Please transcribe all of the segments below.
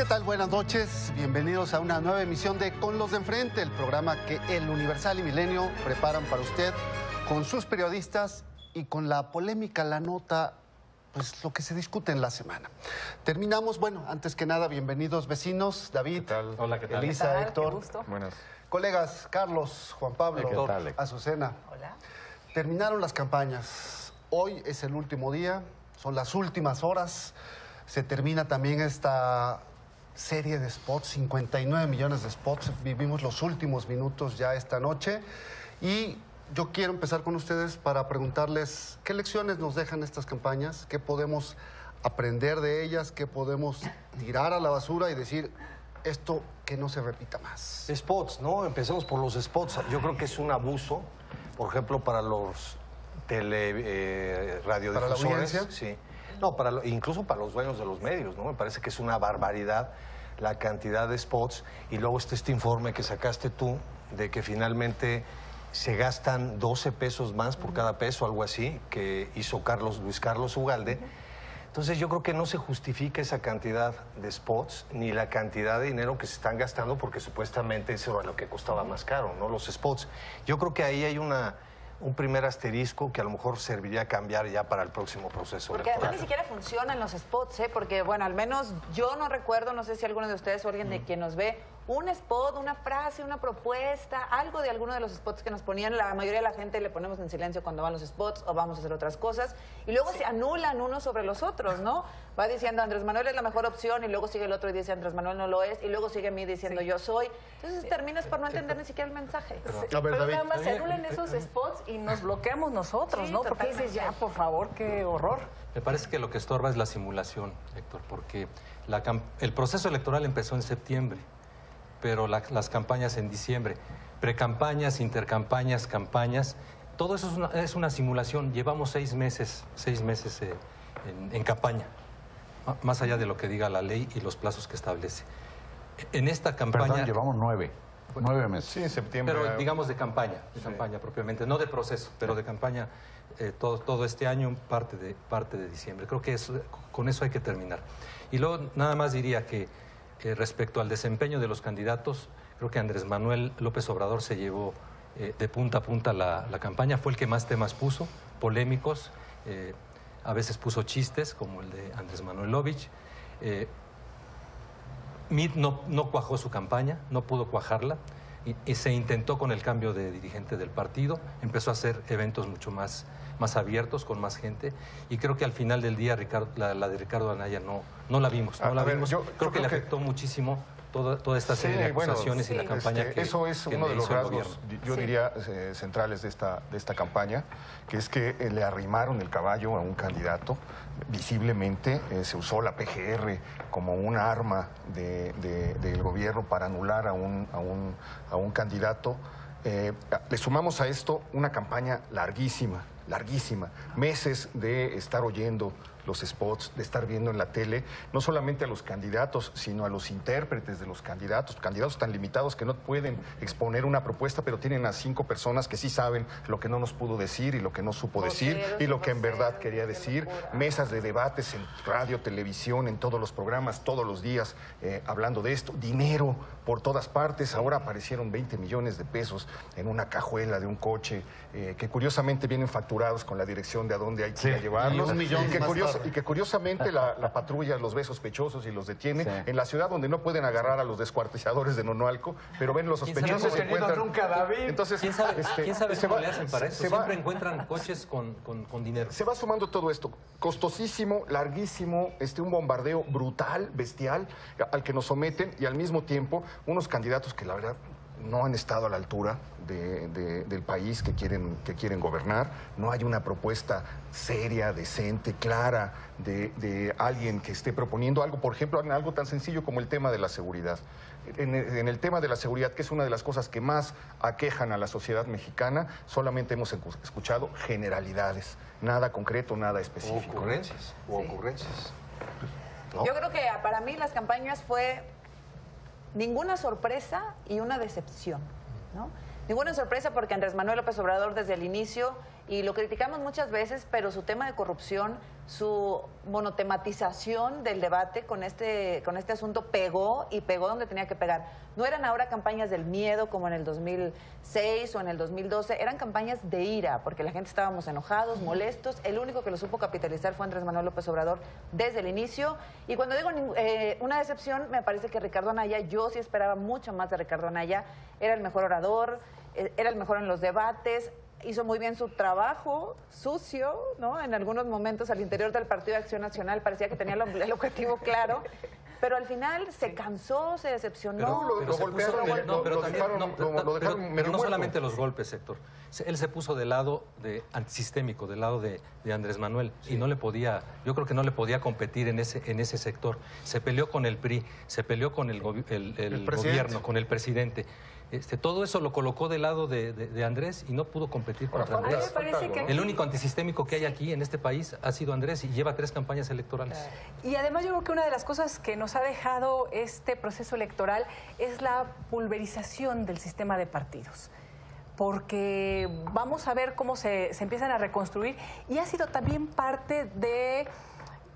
tal? Buenas noches. Bienvenidos a una nueva emisión de Con los de Enfrente, el programa que El Universal y Milenio preparan para usted con sus periodistas y con la polémica, la nota, pues lo que se discute en la semana. Terminamos, bueno, antes que nada, bienvenidos vecinos, David, ¿Qué tal? Hola, ¿qué tal? Elisa, ¿Qué tal? Héctor. Qué gusto. Buenas. Colegas, Carlos, Juan Pablo, ¿Qué tal? Azucena. Hola. Terminaron las campañas. Hoy es el último día, son las últimas horas. Se termina también esta serie de spots, 59 millones de spots. Vivimos los últimos minutos ya esta noche. Y yo quiero empezar con ustedes para preguntarles qué lecciones nos dejan estas campañas, qué podemos aprender de ellas, qué podemos tirar a la basura y decir esto que no se repita más. Spots, ¿no? Empecemos por los spots. Yo creo que es un abuso, por ejemplo, para los radiodifusores. ¿Para la audiencia? Sí. No, incluso para los dueños de los medios, ¿no? Me parece que es una barbaridad la cantidad de spots. Y luego este informe que sacaste tú, de que finalmente se gastan 12 pesos más por cada peso, algo así, que hizo Luis Carlos Ugalde. Entonces yo creo que no se justifica esa cantidad de spots, ni la cantidad de dinero que se están gastando, porque supuestamente eso era lo que costaba más caro, ¿no? Los spots. Yo creo que ahí hay un primer asterisco que a lo mejor serviría a cambiar ya para el próximo proceso Porque electoral. además ni siquiera funcionan los spots, ¿eh? Porque, bueno, al menos yo no recuerdo, no sé si alguno de ustedes o alguien de quien nos ve, un spot, una frase, una propuesta, algo de alguno de los spots que nos ponían. La mayoría de la gente le ponemos en silencio cuando van los spots o vamos a hacer otras cosas. Y luego se anulan unos sobre los otros, ¿no? Va diciendo Andrés Manuel es la mejor opción y luego sigue el otro y dice Andrés Manuel no lo es y luego sigue a mí diciendo yo soy. Entonces terminas por no entender ni siquiera el mensaje. A ver, David. Nada más se anulan esos spots y nos bloqueamos nosotros, Sí, ¿no? Porque dices, ya, por favor, qué horror. Me parece que lo que estorba es la simulación, Héctor, porque el proceso electoral empezó en septiembre, pero las campañas en diciembre. Precampañas, intercampañas, campañas, todo eso es una simulación. Llevamos 6 meses en campaña, más allá de lo que diga la ley y los plazos que establece. En esta campaña... Perdón, llevamos 9 meses. Sí, en septiembre. Pero digamos de campaña propiamente, no de proceso, pero de campaña todo este año, parte de diciembre. Creo que con eso hay que terminar. Y luego nada más diría que respecto al desempeño de los candidatos, creo que Andrés Manuel López Obrador se llevó de punta a punta la campaña, fue el que más temas puso, polémicos, a veces puso chistes, como el de Andrés Manuel Lovich. Mitt no cuajó su campaña, no pudo cuajarla, y se intentó con el cambio de dirigente del partido, empezó a hacer eventos mucho más abiertos, con más gente, y creo que al final del día la de Ricardo Anaya no la vimos, creo que le afectó muchísimo toda esta serie de acusaciones y la campaña que eso es que uno le de los hizo el rasgos, gobierno. yo diría, centrales de esta campaña, que es que le arrimaron el caballo a un candidato. Visiblemente se usó la PGR como un arma del gobierno para anular a un candidato. Le sumamos a esto una campaña larguísima, meses de estar oyendo los spots, de estar viendo en la tele, no solamente a los candidatos, sino a los intérpretes de los candidatos tan limitados que no pueden exponer una propuesta, pero tienen a 5 personas que sí saben lo que no nos pudo decir y lo que no supo decir y lo que en verdad quería decir. Mesas de debates en radio, televisión, en todos los programas, todos los días, hablando de esto. Dinero por todas partes. Ahora aparecieron 20 millones de pesos en una cajuela de un coche, que curiosamente vienen facturados con la dirección de a dónde hay que ir a llevarlos. Y que curiosamente la patrulla los ve sospechosos y los detiene en la ciudad donde no pueden agarrar a los descuartizadores de Nonualco, pero ven los sospechosos y encuentran... Entonces, ¿Quién sabe cómo le hacen para eso? Siempre encuentran coches con dinero. Se va sumando todo esto, costosísimo, larguísimo, un bombardeo brutal, bestial, al que nos someten, y al mismo tiempo unos candidatos que la verdad no han estado a la altura del país que quieren gobernar. No hay una propuesta seria, decente, clara de alguien que esté proponiendo algo, por ejemplo, algo tan sencillo como el tema de la seguridad. En el tema de la seguridad, que es una de las cosas que más aquejan a la sociedad mexicana, solamente hemos escuchado generalidades, nada concreto, nada específico. Ocurrencias. ¿No? Yo creo que para mí las campañas fue ninguna sorpresa y una decepción, ¿no? Ninguna sorpresa porque Andrés Manuel López Obrador desde el inicio, y lo criticamos muchas veces, pero su tema de corrupción, su monotematización del debate con este asunto pegó y pegó donde tenía que pegar. No eran ahora campañas del miedo como en el 2006 o en el 2012, eran campañas de ira, porque la gente estábamos enojados, molestos. El único que lo supo capitalizar fue Andrés Manuel López Obrador desde el inicio. Y cuando digo una decepción, me parece que Ricardo Anaya, yo sí esperaba mucho más de Ricardo Anaya, era el mejor orador, era el mejor en los debates, hizo muy bien su trabajo, sucio, ¿no? En algunos momentos al interior del Partido de Acción Nacional parecía que tenía el objetivo claro, pero al final se cansó, se decepcionó. Pero no solamente los golpes, Héctor. Él se puso del lado antisistémico, del lado de Andrés Manuel, y no le podía, yo creo que no le podía competir en ese sector. Se peleó con el PRI, se peleó con el gobierno, con el presidente. Todo eso lo colocó del lado de Andrés y no pudo competir contra Andrés. El único antisistémico que hay aquí en este país ha sido Andrés y lleva 3 campañas electorales. Y además yo creo que una de las cosas que nos ha dejado este proceso electoral es la pulverización del sistema de partidos. Porque vamos a ver cómo se empiezan a reconstruir, y ha sido también parte de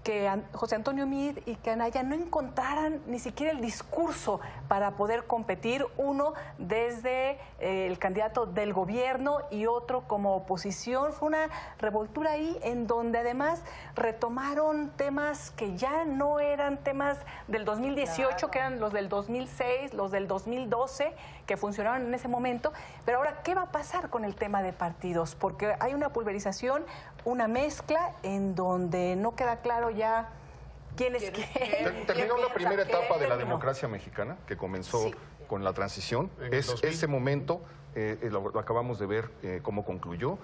que José Antonio Meade y que Anaya no encontraran ni siquiera el discurso para poder competir, uno desde el candidato del gobierno y otro como oposición. Fue una revoltura ahí en donde además retomaron temas que ya no eran temas del 2018, claro, que eran los del 2006, los del 2012, que funcionaron en ese momento. Pero ahora, ¿qué va a pasar con el tema de partidos? Porque hay una pulverización, una mezcla en donde no queda claro ya quién es quién. Terminó la primera etapa de la democracia mexicana, que comenzó con la transición. Ese momento lo acabamos de ver cómo concluyó.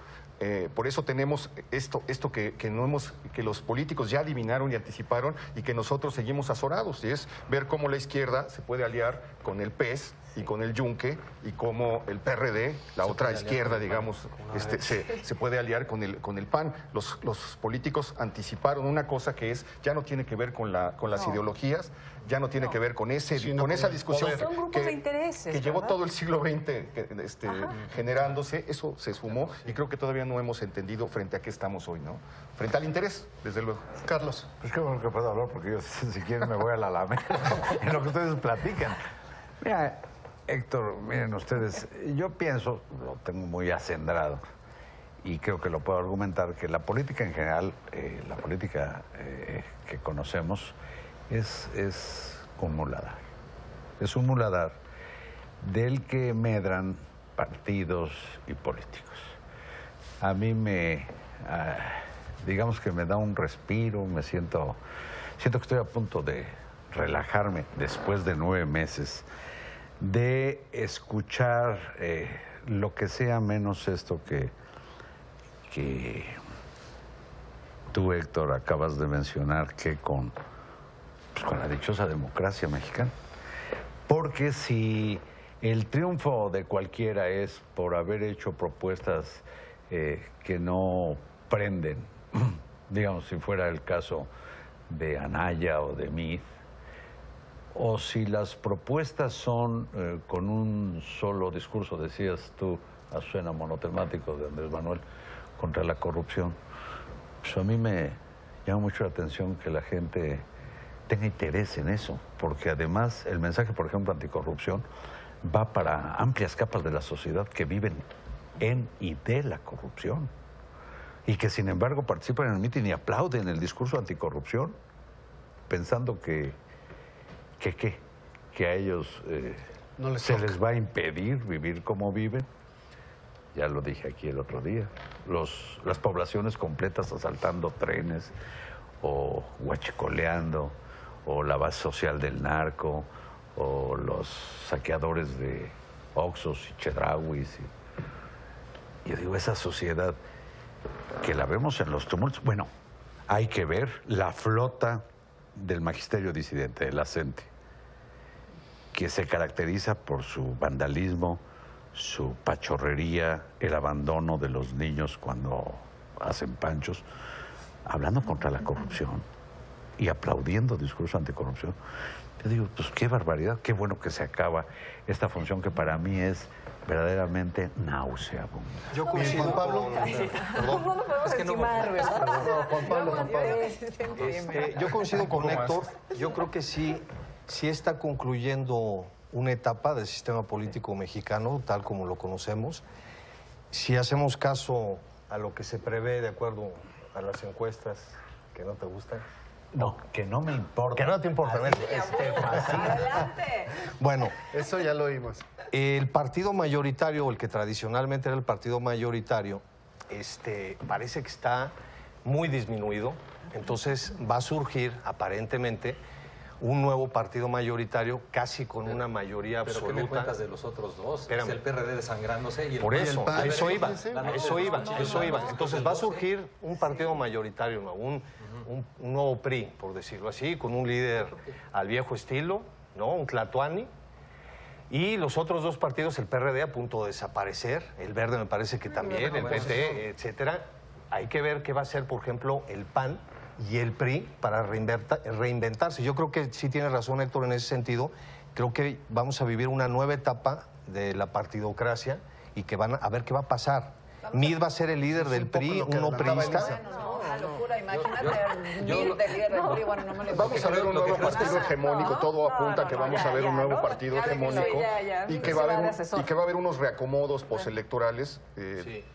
Por eso tenemos esto que los políticos ya adivinaron y anticiparon, y que nosotros seguimos azorados, y es ver cómo la izquierda se puede aliar con el PES y con el Yunque, y cómo el PRD, la otra izquierda, digamos, se puede aliar con el PAN. Los políticos anticiparon una cosa que ya no tiene que ver con las ideologías, ya no tiene que ver con esa discusión que llevó todo el siglo XX generándose. Eso se esfumó, y creo que todavía no hemos entendido frente a qué estamos hoy, ¿no? Frente al interés, desde luego. Carlos. Pues qué bueno que puedo hablar, porque yo, si quieren, me voy a la Alameda, ¿no? En lo que ustedes platican. Mira, Héctor, miren ustedes, yo pienso, lo tengo muy acendrado, y creo que lo puedo argumentar, que la política en general, la política que conocemos, es un muladar. Es un muladar del que medran partidos y políticos. A mí digamos que me da un respiro, siento que estoy a punto de relajarme después de 9 meses, de escuchar lo que sea menos esto que tú, Héctor, acabas de mencionar, que con la dichosa democracia mexicana. Porque si el triunfo de cualquiera es por haber hecho propuestas que no prenden, digamos, si fuera el caso de Anaya o de Meade, o si las propuestas son con un solo discurso, decías tú, Azucena, monotemático de Andrés Manuel, contra la corrupción, pues a mí me llama mucho la atención que la gente tenga interés en eso, porque además el mensaje, por ejemplo, anticorrupción, va para amplias capas de la sociedad que viven en y de la corrupción, y que sin embargo participan en el mitin y aplauden el discurso anticorrupción, pensando que a ellos les va a impedir vivir como viven. Ya lo dije aquí el otro día, las poblaciones completas asaltando trenes, o huachicoleando, o la base social del narco, o los saqueadores de Oxxos y Chedrauis. Yo digo, esa sociedad que la vemos en los tumultos. Bueno, hay que ver la flota del magisterio disidente, de la CENTE, que se caracteriza por su vandalismo, su pachorrería, el abandono de los niños cuando hacen panchos, hablando contra la corrupción y aplaudiendo discurso anticorrupción. Yo digo, pues qué barbaridad, qué bueno que se acaba esta función que para mí es verdaderamente nauseabunda. Yo coincido Juan Pablo. con... No nos podemos encimar, ¿verdad? No, Juan Pablo. Yo coincido con Héctor. Yo creo que sí está concluyendo una etapa del sistema político mexicano, tal como lo conocemos. Si hacemos caso a lo que se prevé de acuerdo a las encuestas que no te gustan. No, que no me importa. Que no te importa, ¿ves? Adelante. Bueno, Eso ya lo oímos. el partido mayoritario, el que tradicionalmente era el partido mayoritario, parece que está muy disminuido. Entonces va a surgir, aparentemente, un nuevo partido mayoritario casi con una mayoría Pero ¿qué absoluta. me cuentas de los otros dos? Espérame. Es el PRD desangrándose y el Por PAN. eso, PAN. a eso iba, La eso iba, no, eso no, iba. no, Entonces el va a 12. surgir un partido mayoritario nuevo, un nuevo PRI, por decirlo así, con un líder al viejo estilo, ¿no? Un Tlatuani. Y los otros dos partidos, el PRD a punto de desaparecer, el Verde me parece que también, el PT, etcétera. Hay que ver qué va a hacer, por ejemplo, el PAN y el PRI para reinventarse. Yo creo que sí tiene razón Héctor en ese sentido. Creo que vamos a vivir una nueva etapa de la partidocracia y que van a ver qué va a pasar. Mid va a ser el líder del PRI, lo que uno adelantaba priista. Elisa. No, una locura. Imagínate yo- mil de líder del PRI. Bueno, no me lo Vamos a ver un Lo que nuevo creo es que partido hegemónico, todo apunta a que vamos a ver un nuevo partido ya déjenlo, hegemónico ya, y que se va a va haber de asesor. y que va a haber unos reacomodos postelectorales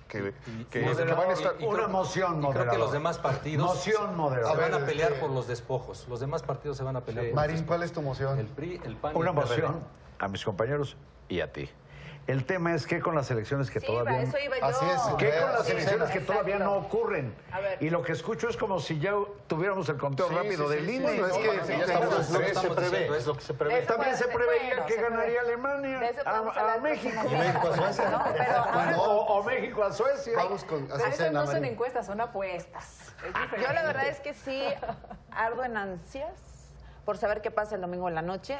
que van a estar... Una moción Y creo que moderadora. los demás partidos Moción se moderadora. van a ver, pelear por los despojos. Los demás partidos se van a pelear por los Marín, ¿cuál es tu moción? El PRI, el PAN y Una el PRD. moción a mis compañeros y a ti. El tema es que con las elecciones que Sí, todavía... eso iba yo. Así es. ¿Qué con las Sí, elecciones que exacto. todavía no ocurren? A ver. Y lo que escucho es como si ya tuviéramos el conteo rápido del INE. Bueno, es que ya estamos- Es lo que se estamos prevé, diciendo es lo que se prevé. De eso También se puede- preveía bueno, que se ganaría prevé. Alemania De eso podemos hablar a el México. próximo México a Suecia. No, pero O México a Suecia. Vamos con Esas Azucena, no son Marín. encuestas, son apuestas. Es diferente. yo la verdad es que sí ardo en ansias por saber qué pasa el domingo en la noche.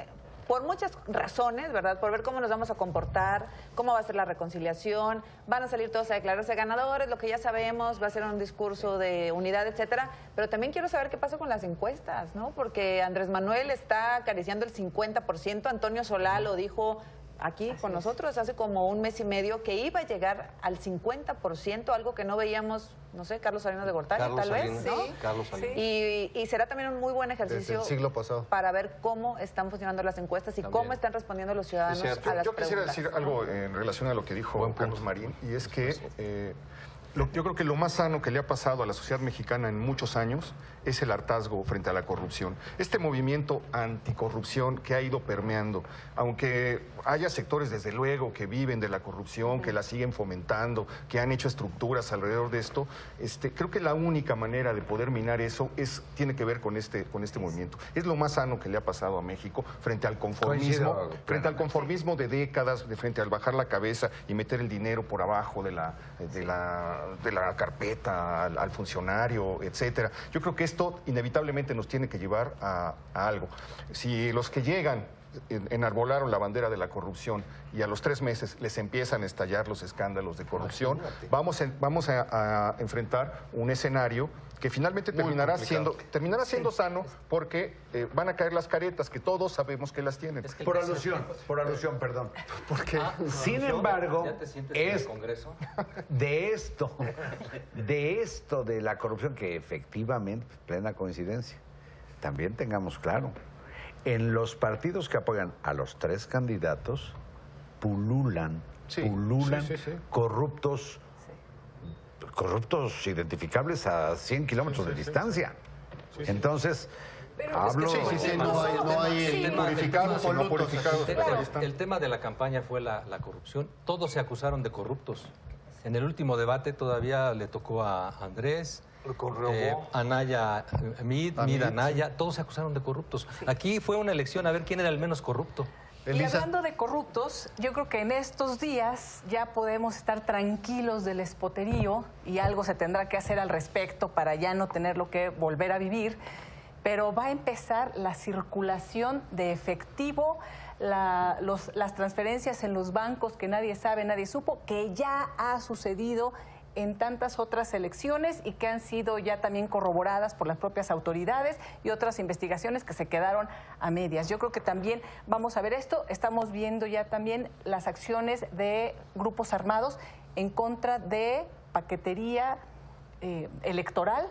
Por muchas razones, ¿verdad? Por ver cómo nos vamos a comportar, cómo va a ser la reconciliación, van a salir todos a declararse ganadores, lo que ya sabemos, va a ser un discurso de unidad, etcétera. Pero también quiero saber qué pasa con las encuestas, ¿no? Porque Andrés Manuel está acariciando el 50%, Antonio Solá lo dijo aquí con nosotros hace como un mes y medio que iba a llegar al 50%, algo que no veíamos, no sé, Carlos Salinas de Gortari, Carlos tal Salinas, vez, ¿no? Carlos Salinas. Y será también un muy buen Desde ejercicio el siglo pasado. para ver cómo están funcionando las encuestas y También. cómo están respondiendo los ciudadanos Es cierto. a las Yo quisiera preguntas. decir algo en relación a lo que dijo Carlos Marín, y es que yo creo que lo más sano que le ha pasado a la sociedad mexicana en muchos años es el hartazgo frente a la corrupción. Este movimiento anticorrupción que ha ido permeando, aunque haya sectores desde luego que viven de la corrupción, que la siguen fomentando, que han hecho estructuras alrededor de esto, creo que la única manera de poder minar eso tiene que ver con este movimiento. Es lo más sano que le ha pasado a México frente al conformismo, Coincido conformismo de décadas, frente al bajar la cabeza y meter el dinero por abajo de la carpeta al funcionario, etcétera. Yo creo que esto inevitablemente nos tiene que llevar a algo. Si los que llegan enarbolaron la bandera de la corrupción y a los 3 meses les empiezan a estallar los escándalos de corrupción, vamos a enfrentar un escenario que finalmente terminará siendo sano porque van a caer las caretas que todos sabemos que las tienen. Es que Por alusión, perdón. Porque Sin embargo, ¿ya te sientes en el Congreso? de esto de la corrupción, que efectivamente, plena coincidencia, también tengamos claro, en los partidos que apoyan a los 3 candidatos, pululan Sí, corruptos identificables a 100 kilómetros de distancia. Entonces, hablo... No hay purificados y no purificados. El tema de la campaña fue la corrupción. Todos se acusaron de corruptos. En el último debate todavía le tocó a Andrés, Anaya, Mid Anaya, todos se acusaron de corruptos. Aquí fue una elección a ver quién era el menos corrupto. Y Elisa. hablando de corruptos, yo creo que en estos días ya podemos estar tranquilos del espoterío y algo se tendrá que hacer al respecto para ya no tenerlo que volver a vivir, pero va a empezar la circulación de efectivo, las transferencias en los bancos que nadie sabe, nadie supo, que ya ha sucedido en tantas otras elecciones y que han sido ya también corroboradas por las propias autoridades y otras investigaciones que se quedaron a medias. Yo creo que también vamos a ver esto. Estamos viendo ya también las acciones de grupos armados en contra de paquetería electoral.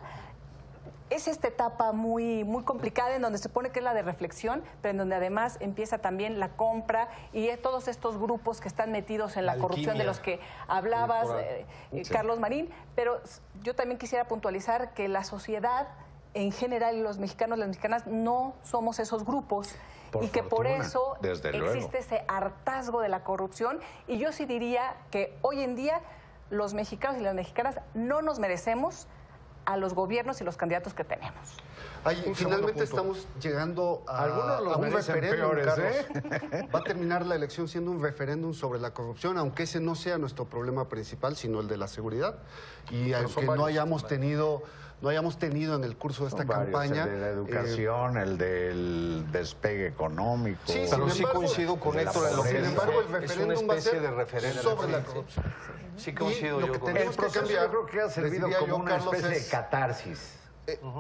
Es esta etapa muy complicada en donde se supone que es la de reflexión, pero en donde además empieza también la compra y todos estos grupos que están metidos en la corrupción de los que hablabas, Carlos Marín. Pero yo también quisiera puntualizar que la sociedad en general, los mexicanos, las mexicanas, no somos esos grupos. Y que por eso existe ese hartazgo de la corrupción. Y yo sí diría que hoy en día los mexicanos y las mexicanas no nos merecemos a los gobiernos y los candidatos que tenemos. Finalmente estamos llegando a un referéndum, Carlos. Va a terminar la elección siendo un referéndum sobre la corrupción, aunque ese no sea nuestro problema principal, sino el de la seguridad. Y aunque no hayamos tenido en el curso de esta campaña... El de la educación, el del despegue económico... Sí, pero sí coincido con Héctor en lo que sin embargo, el es una referéndum va a especie ser de referéndum sobre la corrupción. Sí coincido yo con tenemos que cambiar, yo creo que ha servido como una especie de catarsis.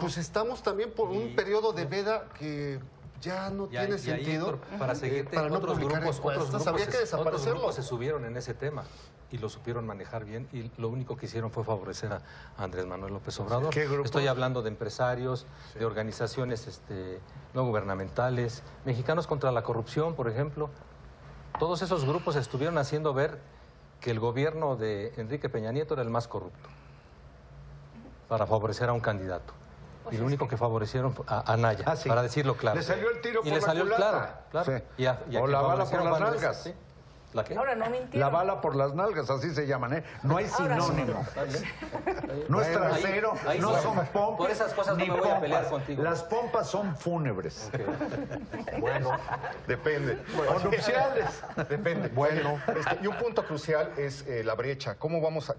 Pues estamos también por un periodo de veda que ya no tiene sentido. Para seguirte, para no otros publicar grupos había que otros desaparecerlo. grupos se subieron en ese tema y lo supieron manejar bien y lo único que hicieron fue favorecer a Andrés Manuel López Obrador. ¿Qué grupos? Estoy hablando de empresarios, de organizaciones no gubernamentales, Mexicanos contra la Corrupción, por ejemplo. Todos esos grupos estuvieron haciendo ver que el gobierno de Enrique Peña Nieto era el más corrupto para favorecer a un candidato. Y lo único que favorecieron fue a Anaya, para decirlo claro. Le salió el tiro y por le salió la culata. claro. Sí. Y a O la bala por las favorecieron nalgas. ¿sí? ¿La qué? Ahora no mintieron. La bala por las nalgas, así se llaman, ¿eh? No hay sinónimo. No es trasero, ahí no sí. son pompas. Por esas cosas no ni me voy a pelear pompas. contigo. Las pompas son fúnebres. Bueno, depende. O nupciales. Depende. Bueno, y un punto crucial es la brecha.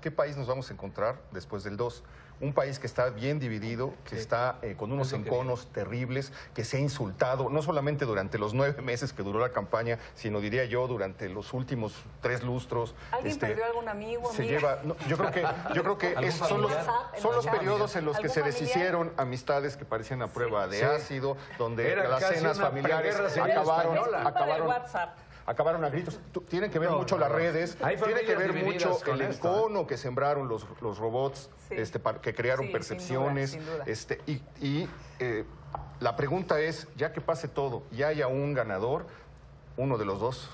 ¿Qué país nos vamos a encontrar después del 2? Un país que está bien dividido, que está con unos enconos terribles, que se ha insultado, no solamente durante los 9 meses que duró la campaña, sino diría yo durante los últimos 3 lustros. ¿Alguien perdió algún amigo, amiga? Yo creo que esos son los periodos en los que se deshicieron amistades que parecían a prueba de ácido, donde Era las casi cenas una familiares preguerra civil española. acabaron a gritos. Tienen que ver mucho las redes, Hay tiene que ver familias mucho divididas con el esto, encono que sembraron los robots, Sí. que crearon Sí, percepciones. sin duda. La pregunta es, ya que pase todo y haya un ganador, uno de los dos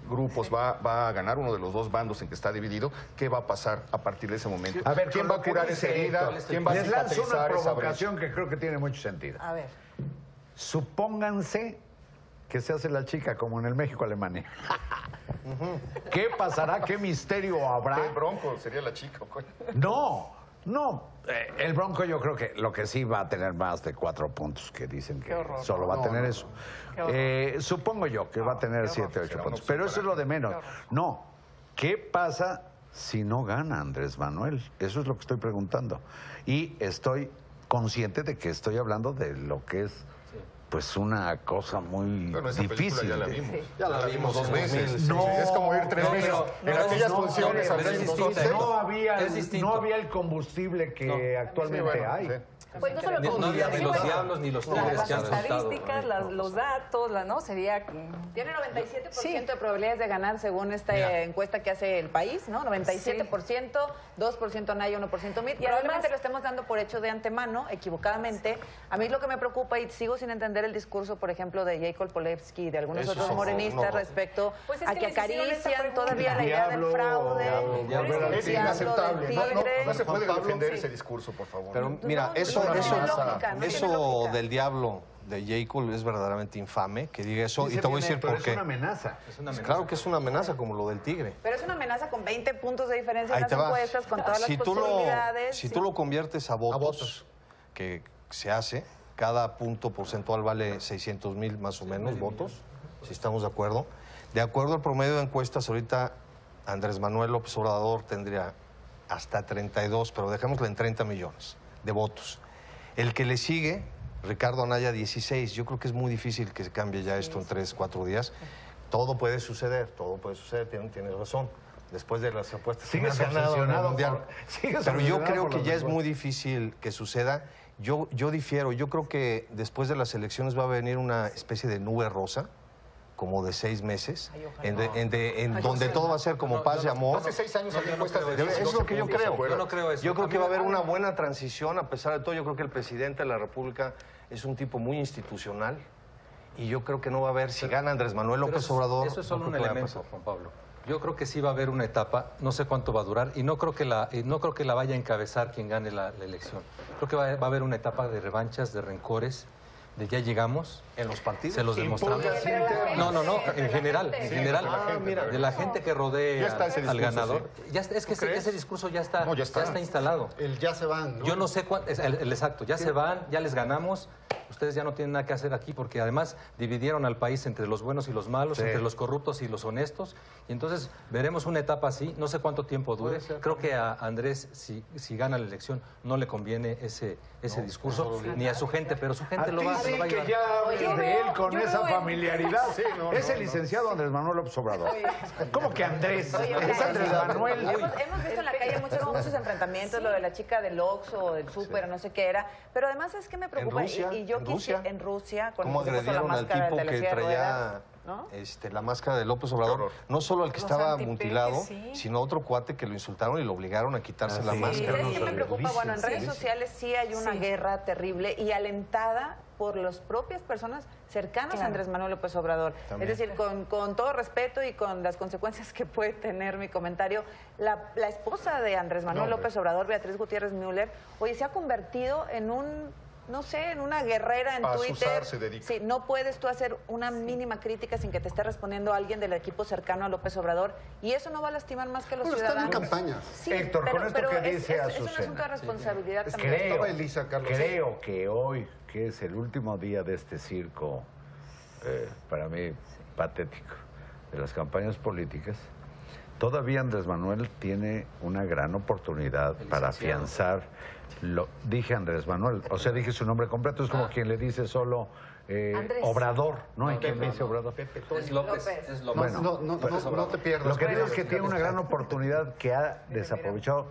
grupos va a ganar, uno de los dos bandos en que está dividido, ¿qué va a pasar a partir de ese momento? A ver, ¿quién con va lo a que curar dice esa herida? Héctor, ¿Quién va a les lanzo una cicatrizar esa brecha? provocación que creo que tiene mucho sentido. A ver. Supónganse que se hace la chica como en el México-Alemania. ¿Qué pasará? ¿Qué misterio habrá? El Bronco sería la chica. ¿Cuál? No. El Bronco yo creo que lo que sí va a tener más de 4 puntos, que dicen que solo va a tener eso. Supongo yo que va a tener 7, 8 puntos. Pero eso es lo de menos. No. ¿Qué pasa si no gana Andrés Manuel? Eso es lo que estoy preguntando. Y estoy consciente de que estoy hablando de lo que es pues una cosa muy Bueno, esa difícil. película ya la vimos. Sí. Ya la vimos 2 meses. No, es como ir 3 meses. En aquellas funciones pero es habíamos distinto. 12. Es distinto. No había el combustible que actualmente Sí, bueno, hay. sí. Pues no solo No había ni los diablos ni los tigres Las que han asustado. estadísticas, los datos, ¿no? Sería... Tiene 97% Sí. de probabilidades de ganar según esta encuesta que hace el país, ¿no? 97%, 2% Anaya, 1% Mitt. Y además- Probablemente lo estemos dando por hecho de antemano, equivocadamente. A mí lo que me preocupa, y sigo sin entender el discurso, por ejemplo, de Jacob Polevsky y de algunos Eso otros no, morenistas no. respecto Pues es a que que les hicieron esta acarician pregunta. todavía la idea del fraude. Es inaceptable. No se puede Juan Pablo, defender sí. ese discurso, por favor. Pero mira, No, eso no tiene lógica, no tiene eso lógica. del diablo de Jacob es verdaderamente infame que diga eso. Y te voy a decir por Es qué. una amenaza. Es una Pues amenaza. claro que es una amenaza como lo del tigre. Pero es una amenaza con 20 puntos de diferencia en Ahí las te vas. encuestas, con todas las Si posibilidades. tú lo conviertes a votos, que se hace, cada punto porcentual vale 600,000 más o menos votos, si estamos de acuerdo. De acuerdo al promedio de encuestas, ahorita Andrés Manuel López Obrador tendría hasta 32, pero dejémosle en 30 millones de votos. El que le sigue, Ricardo Anaya, 16. Yo creo que es muy difícil que se cambie ya esto en 3, 4 días. Todo puede suceder, tienes razón. después de las apuestas. Sigues que has ganado en el obsesionado Mundial. sigues Pero yo obsesionado creo por que los ya es deportes. muy difícil que suceda. Yo difiero. Yo creo que después de las elecciones va a venir una especie de nube rosa, como de 6 meses, donde todo va a ser como paz y amor. Hace 6 años había yo no encuestas creo de eso. 10, Es lo que yo 12 puntos, creo. ¿se acuerdan? Yo no creo eso. Yo creo que va a haber una buena transición, a pesar de todo. Yo creo que el presidente de la República es un tipo muy institucional y yo creo que no va a haber, si gana Andrés Manuel Pero López eso, Obrador... eso es solo no un creo que vaya a elemento, pasar. Juan Pablo. Yo creo que sí va a haber una etapa, no sé cuánto va a durar, y no creo que la vaya a encabezar quien gane la elección. Creo que va a haber una etapa de revanchas, de rencores, de ya llegamos. ¿En los partidos? Se los demostramos. Impulgas internas. No, en general, mira, de la gente que rodea Ya está ese al discurso, ganador. Ya está, es que ese discurso ya está, No, ya está. instalado. El ya se van, ¿no? Yo no sé cuánto, exacto, ya se van, ya les ganamos, ustedes ya no tienen nada que hacer aquí porque además dividieron al país entre los buenos y los malos, entre los corruptos y los honestos, y entonces veremos una etapa así, no sé cuánto tiempo dure. Creo que a Andrés, si gana la elección, no le conviene ese discurso, ni a su gente, pero su gente A lo ti va, sí lo va a que llevar. ya hables Yo de él veo- con yo esa veo en- familiaridad. no, es el no. licenciado Andrés Manuel López Obrador. ¿Cómo que Andrés? Oye, Es Andrés Manuel. Hemos visto en la calle muchos enfrentamientos, lo de la chica del Oxxo, del súper, no sé qué era. Pero además es que me preocupa. Rusia, y yo en quise Rusia. en Rusia, cuando ¿Cómo se puso la agredieron al máscara tipo de la que silla de traía ruedas, ¿no? la máscara de López Obrador? horror. No solo el que Los estaba antipejes, mutilado, sí. sino otro cuate que lo insultaron y lo obligaron a quitarse la Sí, máscara. ¿sabes qué me preocupa? Bueno, en redes sociales sí hay una Sí. guerra terrible y alentada por las propias personas cercanas a Claro. Andrés Manuel López Obrador. También. Es decir, con todo respeto y con las consecuencias que puede tener mi comentario, la esposa de Andrés Manuel López Obrador, Beatriz Gutiérrez Müller, oye, se ha convertido en no sé, en una guerrera en A Twitter. azuzar se dedica. Sí, no puedes tú hacer una mínima crítica sin que te esté respondiendo alguien del equipo cercano a López Obrador, y eso no va a lastimar más que a los Pero están en ciudadanos. campaña. Sí, Héctor, con esto que dice es un Azucena. asunto de responsabilidad también. Estaba Elisa, Carlos. Creo que hoy, que es el último día de este circo, para mí patético, de las campañas políticas, todavía Andrés Manuel tiene una gran oportunidad para afianzar. Dije Andrés Manuel, o sea, dije su nombre completo, es como quien le dice solo Andrés. Obrador, ¿no? ¿En quién le dice Obrador? Es López, es López. Bueno, No te pierdas. Lo que digo es que tiene una gran oportunidad que ha desaprovechado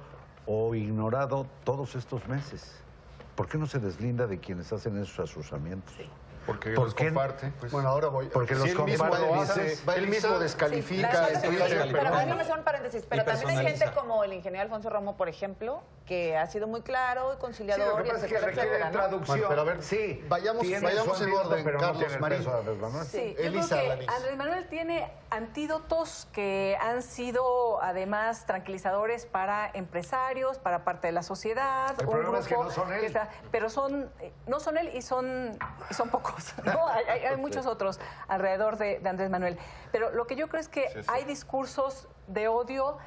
o ignorado todos estos meses. ¿Por qué no se deslinda de quienes hacen esos asusamientos? Porque ¿Por los qué? comparte. Pues. Bueno, ahora voy. Porque Si los él mismo comparte, lo dice, hace, él mismo descalifica Sí, en las Twitter. cosas- pero pero- déjame hacer un paréntesis. Pero y también hay gente personaliza. como el ingeniero Alfonso Romo, por ejemplo, que ha sido muy claro y Sí, conciliador. lo que y pasa es que etcétera, requiere etcétera, ¿no? traducción. Bueno, pero a ver, sí, vayamos tiene en su orden, pero Carlos no tiene el Marín. peso de Andrés Manuel. Sí, Elisa yo creo Alanis. que Andrés Manuel tiene antídotos que han sido además tranquilizadores para empresarios, para parte de la sociedad. El problema es que no son él. Pero no son él y son pocos. ¿no? Hay muchos otros alrededor de Andrés Manuel. Pero lo que yo creo es que hay discursos de odio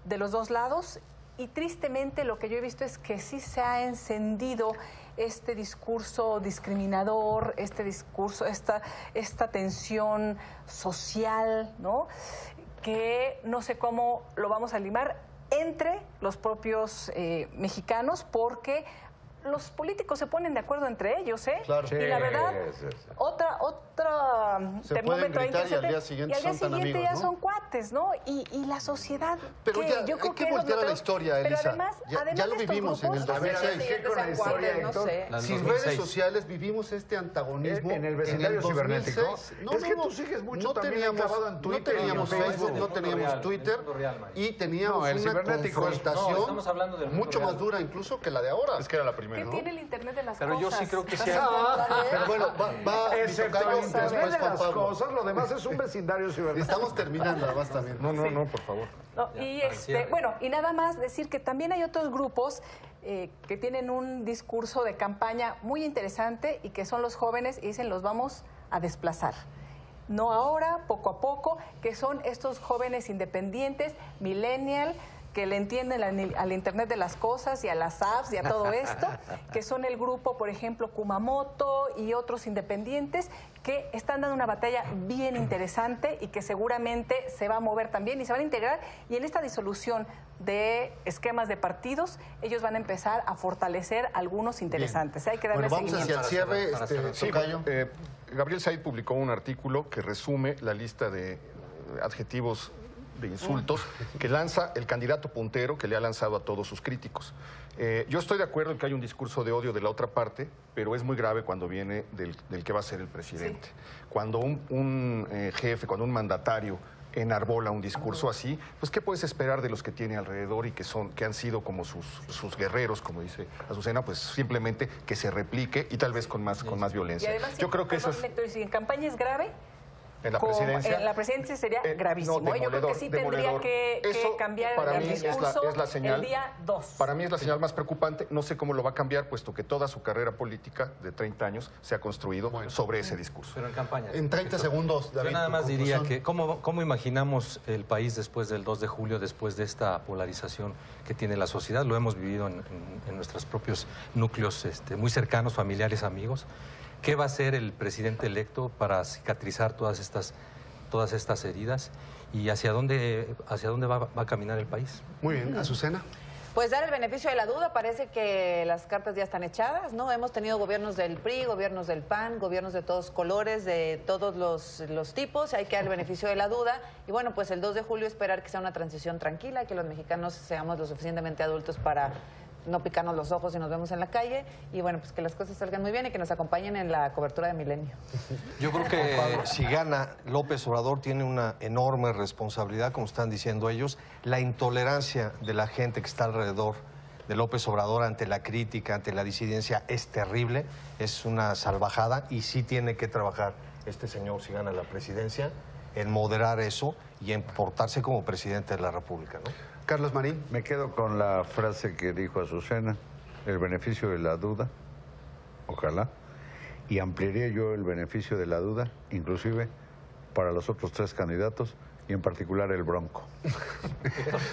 de los dos lados, y tristemente lo que yo he visto es que sí se ha encendido este discurso discriminador, este discurso, esta tensión social, ¿no? Que no sé cómo lo vamos a limar entre los propios mexicanos, porque los políticos se ponen de acuerdo entre ellos, ¿eh? Claro. Y la verdad, Sí. otra Se termómetro pueden gritar y al interesante, día siguiente y al día son tan siguiente amigos, ya ¿no? son cuates, ¿no? Y la sociedad, Pero ¿qué? ya Yo hay creo que los voltear a la noteros- historia, pero Elisa. además Ya lo estos vivimos en el grupos- A ver, 2006. ¿qué con la historia, no Héctor? sé. La del Sin 2006. redes sociales vivimos este antagonismo En el vecindario 2006. cibernético. Es que tú sigues mucho también clavado en Twitter No y en teníamos Facebook. Facebook, no En el mundo teníamos real, Twitter en el mundo real, Mario. y teníamos No, el una cibernético es- confrontación no, estamos hablando del mundo mucho real. más dura incluso que la de ahora. Es que era la primera, ¿Qué ¿no? tiene el Internet de las Pero yo cosas? sí creo que sí hay- Pero bueno, va mi Excepto tocayo, el Internet después de Juan las Pablo. cosas, lo demás es un vecindario cibernético. Estamos terminando, además también. No, por favor. No, Ya, y para el cierre. bueno, y nada más decir que también hay otros grupos que tienen un discurso de campaña muy interesante, y que son los jóvenes, y dicen: los vamos a desplazar. No ahora, poco a poco, que son estos jóvenes independientes, millennial, que le entienden al Internet de las cosas y a las apps y a todo esto, que son el grupo, por ejemplo, Kumamoto y otros independientes, que están dando una batalla bien interesante y que seguramente se va a mover también y se van a integrar. Y en esta disolución de esquemas de partidos, ellos van a empezar a fortalecer algunos interesantes. Hay que darle Bueno, vamos seguimiento. hacia el cierre, Para cerrar. Sí, tocayo. Gabriel Said publicó un artículo que resume la lista de adjetivos de insultos que lanza el candidato puntero que le ha lanzado a todos sus críticos. Yo estoy de acuerdo en que hay un discurso de odio de la otra parte, pero es muy grave cuando viene del que va a ser el presidente. Sí. Cuando un jefe, cuando un mandatario enarbola un discurso así, pues ¿qué puedes esperar de los que tiene alrededor y que han sido como sus guerreros, como dice Azucena? Pues simplemente que se replique y tal vez con más violencia. Y además, yo creo que eso es... si en campaña es grave, en la presidencia. En la presidencia sería gravísimo. No, yo creo que sí tendría que cambiar para el mí discurso es la señal, el día 2. Para mí es la señal más preocupante. No sé cómo lo va a cambiar, puesto que toda su carrera política de 30 años se ha construido sobre ese discurso. Pero en campaña. En 30 segundos, David. Yo nada más diría que ¿cómo imaginamos el país después del 2 de julio, después de esta polarización que tiene la sociedad? Lo hemos vivido en nuestros propios núcleos muy cercanos, familiares, amigos. ¿Qué va a hacer el presidente electo para cicatrizar todas estas heridas y hacia dónde va a caminar el país? Muy bien, Azucena. Pues dar el beneficio de la duda, parece que las cartas ya están echadas, ¿no? Hemos tenido gobiernos del PRI, gobiernos del PAN, gobiernos de todos colores, de todos los tipos, hay que dar el beneficio de la duda y bueno, pues el 2 de julio esperar que sea una transición tranquila, que los mexicanos seamos lo suficientemente adultos para no picarnos los ojos y nos vemos en la calle y bueno, pues que las cosas salgan muy bien y que nos acompañen en la cobertura de Milenio. Yo creo que si gana López Obrador tiene una enorme responsabilidad, como están diciendo ellos. La intolerancia de la gente que está alrededor de López Obrador ante la crítica, ante la disidencia es terrible, es una salvajada y sí tiene que trabajar este señor, si gana la presidencia, en moderar eso y en portarse como presidente de la República, ¿no? Carlos Marín. Me quedo con la frase que dijo Azucena, el beneficio de la duda, ojalá, y ampliaría yo el beneficio de la duda, inclusive para los otros 3 candidatos, y en particular el Bronco.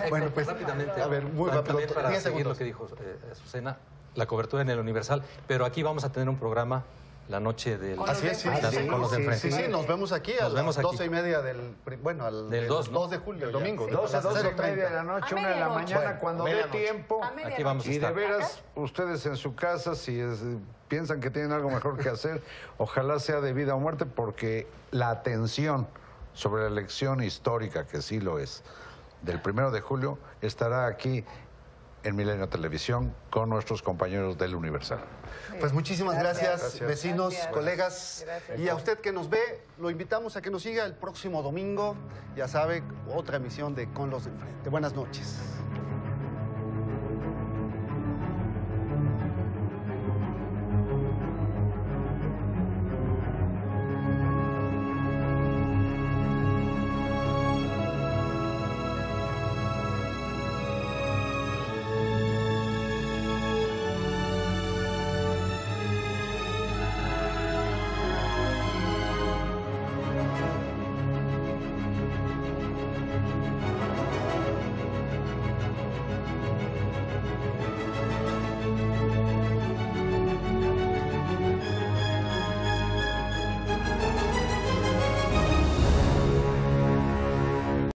Bueno, pues rápidamente, a ver, muy rápido, para seguir lo que dijo Azucena, la cobertura en el Universal, pero aquí vamos a tener un programa la noche del... Así es, con los de enfrente. Sí, nos vemos aquí a las 12:30 del 2 de julio. El domingo. 12:30 de la noche, 1 de la mañana, cuando dé tiempo. Aquí vamos a y estar. de veras, ustedes en su casa, si piensan que tienen algo mejor que hacer, ojalá sea de vida o muerte, porque la atención sobre la elección histórica, que sí lo es, del 1 de julio, estará aquí en Milenio Televisión con nuestros compañeros del Universal. Pues muchísimas gracias, vecinos, colegas. Gracias. Y a usted que nos ve, lo invitamos a que nos siga el próximo domingo. Ya sabe, otra emisión de Con los de Enfrente. Buenas noches.